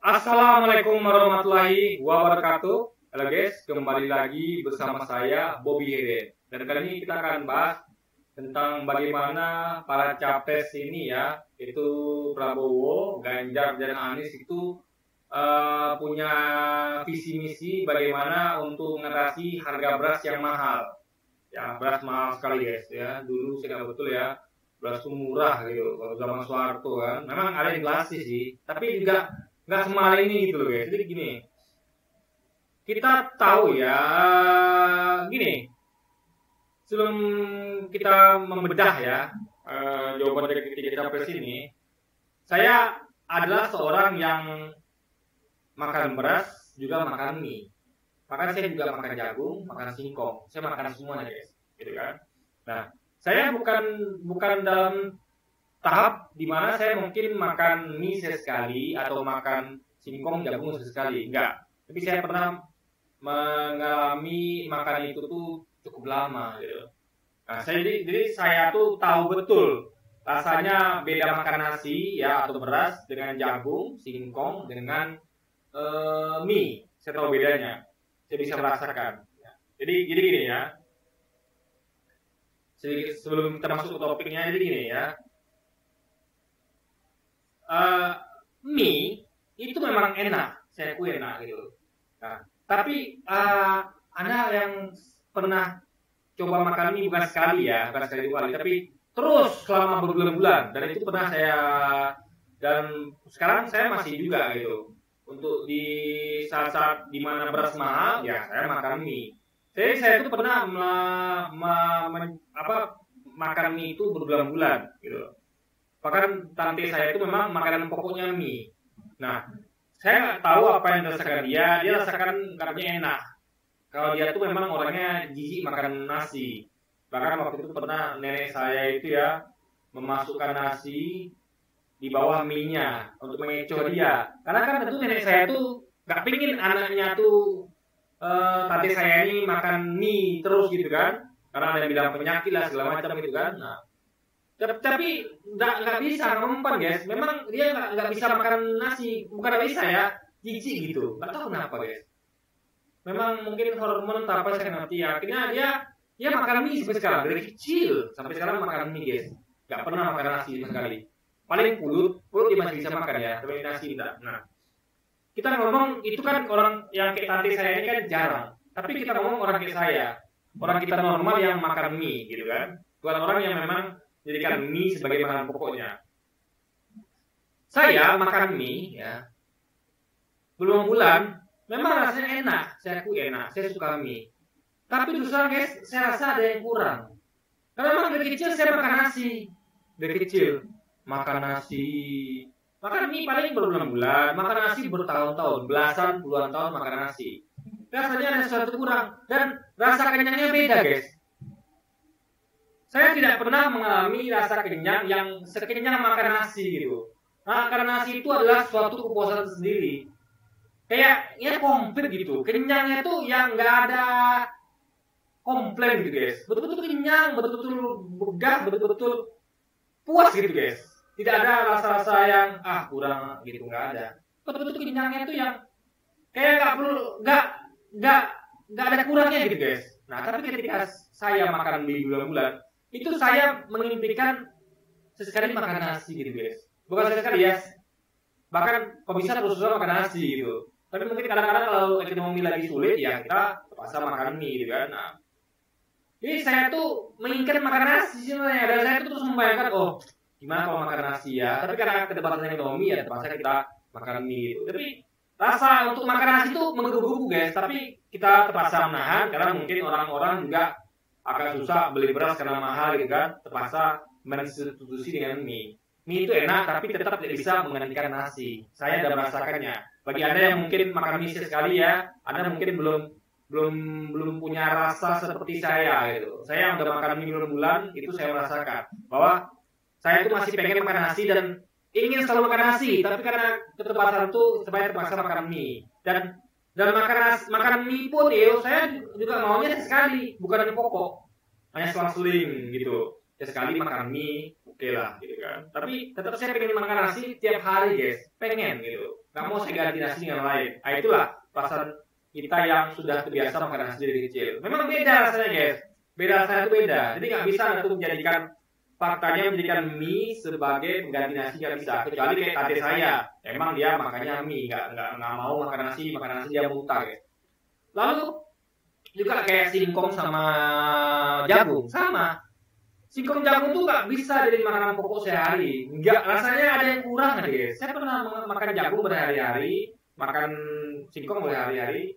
Assalamualaikum warahmatullahi wabarakatuh. Halo guys, kembali lagi bersama saya Bobby Heden. Dan kali ini kita akan bahas tentang bagaimana para capres ini ya, itu Prabowo, Ganjar dan Anies itu punya visi misi bagaimana untuk mengatasi harga beras yang mahal. Ya, beras mahal sekali guys ya. Dulu saya nggak betul ya, beras itu murah gitu. Kalau zaman Soeharto kan, memang ada inflasi sih, tapi juga nggak semahal ini gitu loh guys. Jadi gini, kita tahu ya, gini, sebelum kita membedah ya jawaban dari ketiga capres ini, saya adalah seorang yang makan beras juga makan mie. Bahkan saya juga makan jagung, makan singkong, saya makan semuanya guys, gitu kan. Nah, saya bukan dalam tahap di mana saya mungkin makan mie sesekali atau makan singkong jagung sesekali, enggak. Tapi saya pernah mengalami makan itu tuh cukup lama gitu. Nah, jadi saya tuh tahu betul rasanya beda makan nasi ya atau beras dengan jagung, singkong dengan mie. Saya tahu bedanya. Saya bisa merasakan. Jadi gini ya. Sedikit sebelum kita masuk ke topiknya, jadi gini ya. Mie itu memang enak, saya akui enak gitu. Nah, tapi Anda yang pernah coba makan mie bukan sekali ya, bukan sekali dua kali, tapi terus selama berbulan-bulan, dan itu pernah saya, dan sekarang saya masih juga gitu. Untuk di saat-saat dimana beras mahal, ya saya makan mie. Saya itu pernah makan mie itu berbulan-bulan gitu. Bahkan tante saya itu memang makanan pokoknya mie. Nah, saya nggak tahu apa yang dirasakan dia rasakan katanya enak. Kalau dia tuh memang orangnya jijik makan nasi. Bahkan waktu itu pernah nenek saya itu ya memasukkan nasi di bawah mie-nya untuk mengecoh dia. Karena kan tentu nenek saya tuh nggak pingin anaknya tuh tante saya ini makan mie terus gitu kan. Karena ada yang bilang penyakit lah segala macam gitu kan. Nah, tapi nggak bisa mempan guys. Memang dia nggak bisa makan nasi, bukan nggak bisa ya, jijik gitu. Nggak tahu kenapa guys. Memang mungkin hormon atau apa saya ngerti ya. Akhirnya dia makan mie sampai sekarang dari kecil sampai sekarang makan mie guys. Nggak pernah makan nasi sama sekali. Paling pulut dia masih bisa makan ya, tapi nasi tidak. Nah, kita ngomong itu kan orang yang kayak tante saya ini kan jarang. Tapi kita ngomong orang kayak saya, orang kita normal yang makan mie gitu kan. Bukan orang yang memang jadikan mie sebagai makanan pokoknya. Saya makan mie ya, belum bulan, memang rasanya enak, saya akui enak, saya suka mie. Tapi terus terang guys, saya rasa ada yang kurang. Karena memang dari kecil saya makan nasi, dari kecil makan nasi, makan mie paling berbulan-bulan, makan nasi bertahun-tahun, belasan puluhan tahun makan nasi. Rasanya ada sesuatu kurang dan rasa kenyangnya beda guys. Saya tidak pernah mengalami rasa kenyang yang sekenyang makan nasi gitu. Nah, karena nasi itu adalah suatu kepuasan sendiri. Kayak ya komplit gitu. Kenyangnya tuh yang nggak ada komplain gitu guys. Betul-betul kenyang, betul-betul begah, betul-betul puas gitu guys. Tidak ada rasa-rasa yang kurang gitu, nggak ada. Betul-betul kenyangnya tuh yang kayak nggak ada kurangnya gitu guys. Nah, tapi ketika saya makan di bulan-bulan itu saya mengimpikan sesekali makan nasi gitu guys. Bukan sesekali ya, bahkan kalau bisa terus-terusan makan nasi gitu. Tapi mungkin kadang-kadang kalau ekonomi lagi sulit ya kita terpaksa makan mie gitu kan. Nah, jadi saya tuh menginginkan makan nasi sebenarnya, dan saya tuh terus membayangkan gimana kalau makan nasi ya. Tapi karena kedebatan ekonomi ya terpaksa kita makan mie gitu. Tapi rasa untuk makan nasi itu menggebu-gebu guys. Tapi kita terpaksa menahan karena mungkin orang-orang juga akan susah beli beras karena mahal gitu kan, terpaksa mensubstitusi dengan mie. Mie itu enak tapi tetap tidak bisa menggantikan nasi. Saya sudah merasakannya. Bagi Anda yang mungkin makan mie sekali ya, Anda mungkin belum punya rasa seperti saya gitu. Saya yang udah makan mie berbulan itu saya merasakan bahwa saya itu masih pengen makan nasi dan ingin selalu makan nasi, tapi karena keterbatasan itu saya terpaksa makan mie. Dan makan mie pun ya saya juga maunya sekali, bukan yang pokok, hanya selang-seling gitu. Ya sekali makan mie, oke lah gitu kan. Tapi tetap saya pengen makan nasi tiap hari guys, pengen gitu. nggak mau saya ganti nasi dengan lain. Nah, itulah perasaan kita yang sudah terbiasa makan nasi dari kecil. Memang beda rasanya guys, beda rasanya itu beda. Jadi nggak bisa untuk menjadikan faktanya menjadikan mie sebagai pengganti nasi, nggak bisa. Kecuali kayak tante saya, emang dia makannya mie, nggak mau makan nasi dia muntah guys. Lalu juga kayak singkong sama jagung sama. Singkong jagung tuh nggak bisa jadi makanan pokok sehari. Nggak, rasanya ada yang kurang guys. Saya pernah makan jagung berhari-hari, makan singkong berhari-hari.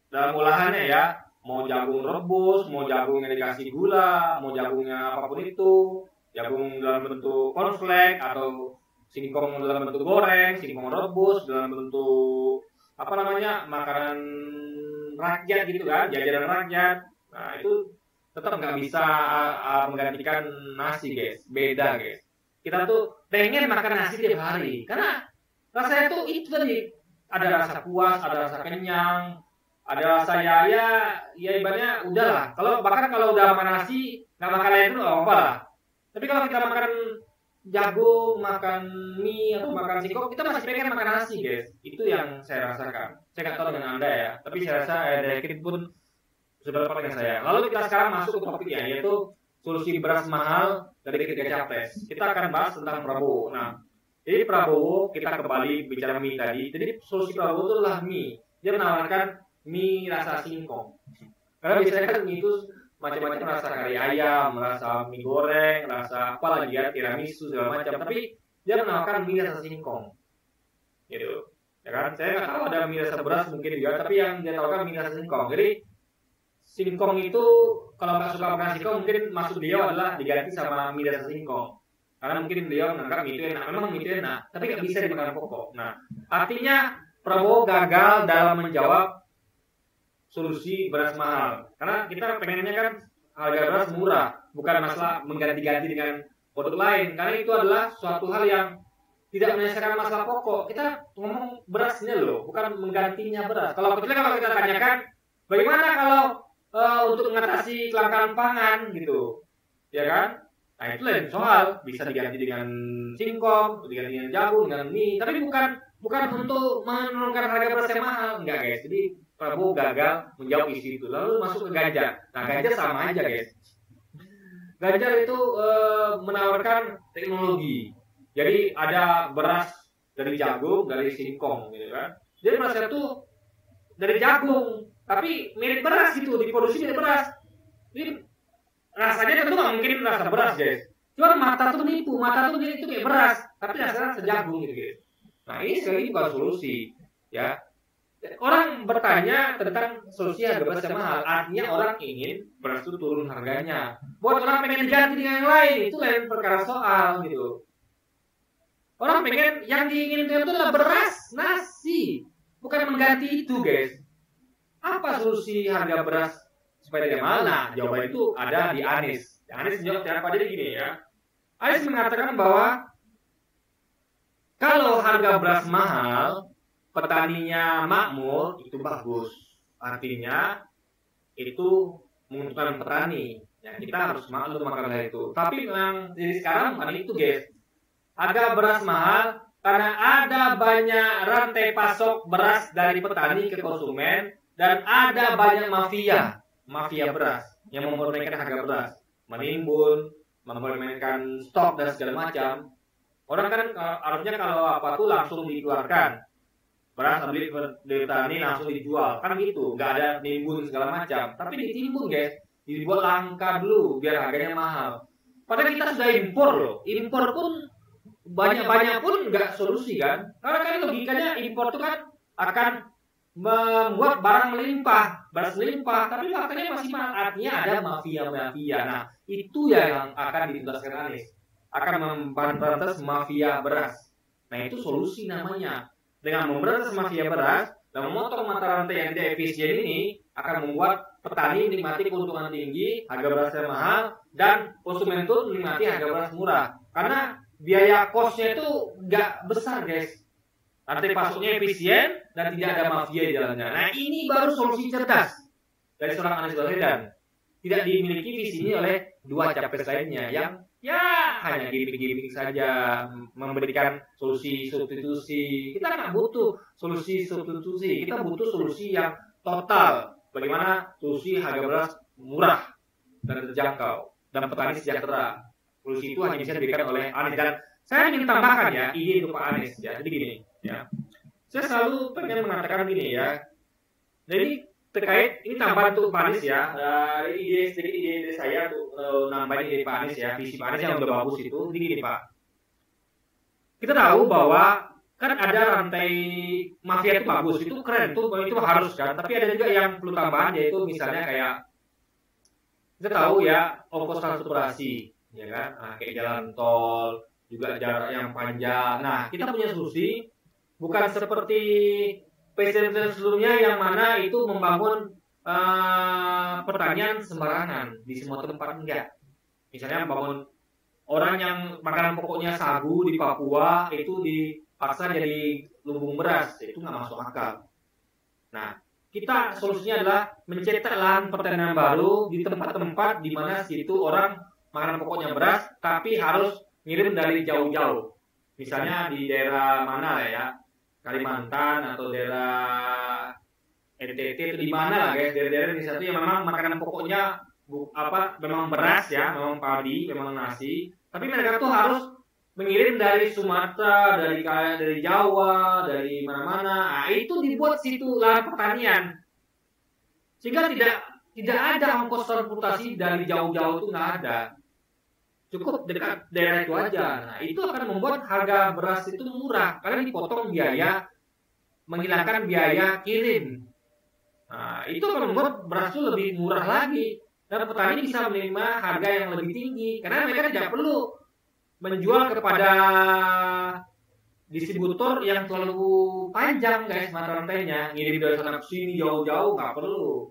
Dalam olahannya ya, mau jagung rebus, mau jagung yang dikasih gula, mau jagungnya apapun itu, jagung dalam bentuk cornflake atau singkong dalam bentuk goreng, singkong rebus dalam bentuk apa namanya makanan rakyat gitu kan, jajanan rakyat. Nah itu tetap nggak bisa menggantikan nasi guys, beda guys. Kita tuh pengen makan nasi tiap hari karena rasanya tuh itu tadi, ada rasa puas, ada rasa kenyang, ada rasa ya ibaratnya udahlah. Bahkan kalau udah makan nasi nggak makan lain itu nggak apa-apa lah. Tapi kalau kita makan jagung, makan mie atau makan singkong, kita masih pengen makan nasi guys. Itu yang saya rasakan. Saya nggak tahu dengan anda ya, tapi saya rasa ada yakin pun sudah dapat dengan saya. Lalu kita sekarang masuk ke topiknya, yaitu solusi beras mahal dari ketiga capres. Kita akan bahas tentang Prabowo. Nah, jadi Prabowo, kita kembali bicara mie tadi. Jadi solusi Prabowo itu adalah mie. Dia menawarkan mie rasa singkong. Karena biasanya kan mie itu macam-macam, rasa kari ayam, rasa mie goreng, rasa apa lagi ya, tiramisu segala macam. Tapi dia menawarkan mie rasa singkong. Gitu. Ya kan? Saya nggak tahu ada mie rasa beras mungkin juga, tapi yang dia tawarkan mie rasa singkong. Jadi singkong itu kalau nggak suka makan singkong, mungkin maksud beliau adalah diganti sama mie rasa singkong. Karena mungkin beliau menganggap mie itu enak. Memang mie itu enak, tapi nggak bisa dimakan pokok. Nah, artinya Prabowo gagal dalam menjawab solusi beras mahal. Karena kita pengennya kan harga beras murah, bukan masalah mengganti-ganti dengan produk lain. Karena itu adalah suatu hal yang tidak menyelesaikan masalah pokok. Kita ngomong berasnya loh, bukan menggantinya beras. Kalau kita tanyakan, bagaimana kalau untuk mengatasi kelangkaan pangan gitu, ya kan? Nah itu lain soal, bisa diganti dengan singkong, diganti dengan jagung, dengan mie, tapi bukan untuk menurunkan harga beras yang mahal, enggak guys. Jadi Prabowo gagal menjawab isu itu. Lalu masuk ke Ganjar. Nah Ganjar sama aja guys. Ganjar itu menawarkan teknologi. Jadi ada beras dari jagung, dari singkong, gitu kan? Jadi berasnya itu dari jagung, tapi mirip beras gitu, diproduksi mirip beras. Jadi rasanya tentu nggak mungkin rasa beras guys. Cuma mata tuh nipu, mata tuh itu kayak beras, tapi rasanya sejagung gitu guys. Nah ini sekali ini bukan solusi, ya. Orang bertanya tentang solusi harga beras yang mahal, artinya orang ingin beras itu turun harganya. Buat orang pengen diganti dengan yang lain, itu lain perkara soal gitu. Orang pengen yang diinginkan itu adalah beras, nasi, bukan mengganti itu guys. Apa solusi harga beras supaya tidak mahal? Nah, jawaban itu ada di Anies. Anies menjawab apa jadi gini ya. Anies mengatakan bahwa kalau harga beras mahal, petaninya makmur, itu bagus. Artinya itu menguntungkan petani. Ya, kita harus maklum makan hal itu. Tapi memang jadi sekarang bukan itu guys. Harga beras mahal karena ada banyak rantai pasok beras dari petani ke konsumen. Dan ada banyak mafia beras yang mempermainkan harga beras, menimbun, mempermainkan stok dan segala macam. Orang kan harusnya kalau apa tuh langsung dikeluarkan, beras beli dari petani langsung dijual, kan gitu, nggak ada nimbun segala macam. Tapi ditimbun guys, dibuat langka dulu biar harganya mahal. Padahal kita sudah impor loh, impor pun banyak pun nggak solusi kan? Karena kan logikanya impor itu kan akan membuat barang melimpah, beras melimpah, tapi faktanya masih mahal. Artinya ada mafia. Nah, itu yang akan dituntaskan Anies. Akan memberantas mafia beras. Nah, itu solusi namanya. Dengan memberantas mafia beras dan memotong mata rantai yang tidak efisien ini akan membuat petani menikmati keuntungan tinggi, harga beras yang mahal, dan konsumen itu menikmati harga beras murah. Karena biaya kosnya itu nggak besar guys. Rantai pasoknya efisien dan tidak ada mafia di dalamnya. Nah ini baru solusi cerdas dari seorang Anies Baswedan. Tidak dimiliki visi ini oleh dua capres lainnya yang ya hanya gimmick-gimmick saja, memberikan solusi substitusi. Kita nggak butuh solusi substitusi, kita butuh solusi yang total. Bagaimana solusi harga beras murah dan terjangkau dan petani sejahtera. Solusi itu hanya bisa diberikan oleh Anies. Dan saya ingin tambahkan ya ide untuk Pak Anies ya. Jadi gini ya, saya selalu pengen mengatakan gini ya. Jadi terkait ini tambahan untuk Pak Anies ya, ide saya untuk nambahin ide Pak Anies ya, visi Pak Anies yang udah bagus itu. Jadi gini Pak, kita tahu bahwa kan ada rantai mafia itu bagus, itu keren, itu harus kan. Tapi ada juga yang perlu tambahan, yaitu misalnya kayak kita tahu ya ongkos transportasi, ya kan, nah, kayak jalan tol, juga jarak yang panjang. Nah, kita punya solusi, bukan seperti presiden sebelumnya yang mana itu membangun pertanian sembarangan di semua tempat, enggak. Misalnya membangun orang yang makanan pokoknya sagu di Papua itu dipaksa jadi lumbung beras, itu nggak masuk akal. Nah, kita solusinya adalah mencetak lahan pertanian baru di tempat-tempat di mana situ orang makanan pokoknya beras, tapi harus ngirim dari jauh-jauh. Misalnya di daerah mana ya, Kalimantan atau daerah NTT itu di mana lah guys, daerah-daerah di satu yang memang makanan pokoknya memang beras ya, memang padi, memang nasi, tapi mereka tuh harus mengirim dari Sumatera, dari Jawa, dari mana-mana. Nah, itu dibuat situ lahan pertanian, sehingga tidak ada ongkos transportasi dari jauh-jauh, itu nggak ada, cukup dekat daerah itu aja. Nah, itu akan membuat harga beras itu murah karena dipotong biaya, menghilangkan biaya kirim. Nah, itu akan membuat beras itu lebih murah lagi dan petani bisa menerima harga yang lebih tinggi karena mereka tidak perlu menjual kepada distributor yang terlalu panjang guys mata rantainya, ngirim dari sana ke sini jauh-jauh nggak perlu.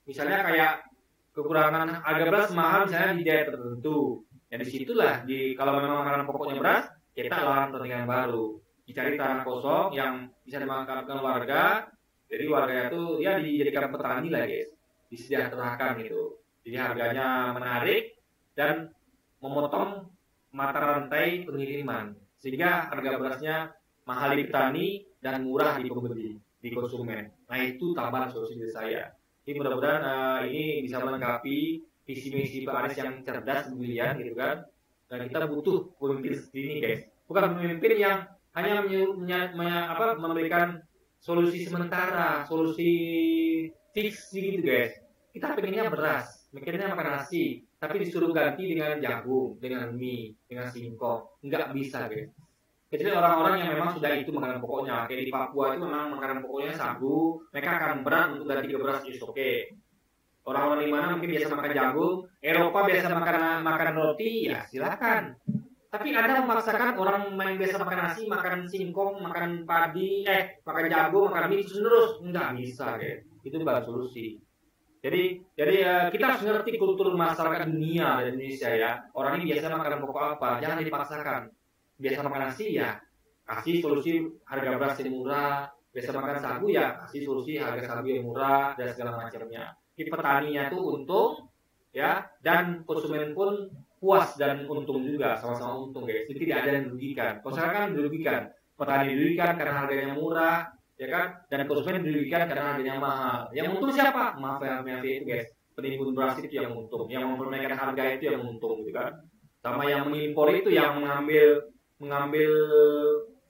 Misalnya kayak kekurangan harga beras mahal misalnya di daerah tertentu, ya disitulah kalau memang makanan pokoknya beras, kita lahan pertanian baru, dicari tanah kosong yang bisa dimanfaatkan warga, jadi warga itu ya dijadikan petani lah guys, disejahterakan gitu, jadi harganya menarik dan memotong mata rantai pengiriman sehingga harga berasnya mahal di petani dan murah di pembeli, di konsumen. Nah, itu tambahan solusi dari saya. Jadi mudah-mudahan ini bisa melengkapi visi misi Pak Anies yang cerdas, brilian gitu kan. Dan kita butuh pemimpin seperti ini guys, bukan pemimpin yang hanya memberikan solusi sementara, solusi fix gitu guys. Kita pengennya beras, mikirnya makan nasi, tapi disuruh ganti dengan jagung, dengan mie, dengan singkong, nggak bisa guys. Kecuali orang-orang yang memang sudah itu makanan pokoknya, kayak di Papua itu memang makanan pokoknya sagu, mereka akan berat untuk ganti ke beras, is oke. Orang-orang di mana mungkin biasa makan jagung, Eropa biasa makan roti, ya silakan. Tapi Anda memaksakan orang yang biasa makan nasi, makan singkong, makan padi, makan jagung, makan mie terus, nggak bisa guys. Itu bukan solusi. Jadi kita harus ngerti kultur masyarakat dunia dan Indonesia ya. Orang ini biasa makan pokok apa, jangan dipaksakan. Biasa makan nasi ya, kasih solusi harga beras yang murah. Biasa makan sagu ya, kasih solusi harga sagu yang murah dan segala macamnya. Di petaninya tuh untung ya, dan konsumen pun puas dan untung juga, sama-sama untung guys. Jadi tidak ada yang dirugikan. Konsumen kan dirugikan, petani dirugikan karena harganya murah, ya kan, dan konsumen dirugikan karena harganya mahal. Yang untung siapa? Mafia itu guys, penimbun beras itu yang untung, yang mempernaikkan harga itu yang untung gitu kan, sama yang mengimpor itu yang mengambil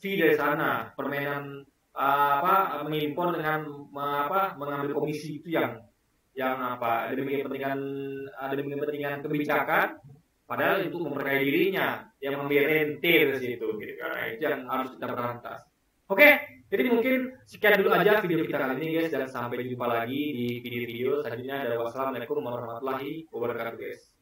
fee dari sana, permainan mengimpor dengan mengambil komisi itu yang demi kepentingan kebijakan, padahal itu memperkaya dirinya, yang mengambil rente dari situ gitu kan. Itu yang harus kita berantas. Oke, jadi mungkin sekian dulu aja video kita kali ini guys, dan sampai jumpa lagi di video-video selanjutnya. Wassalamualaikum warahmatullahi wabarakatuh guys.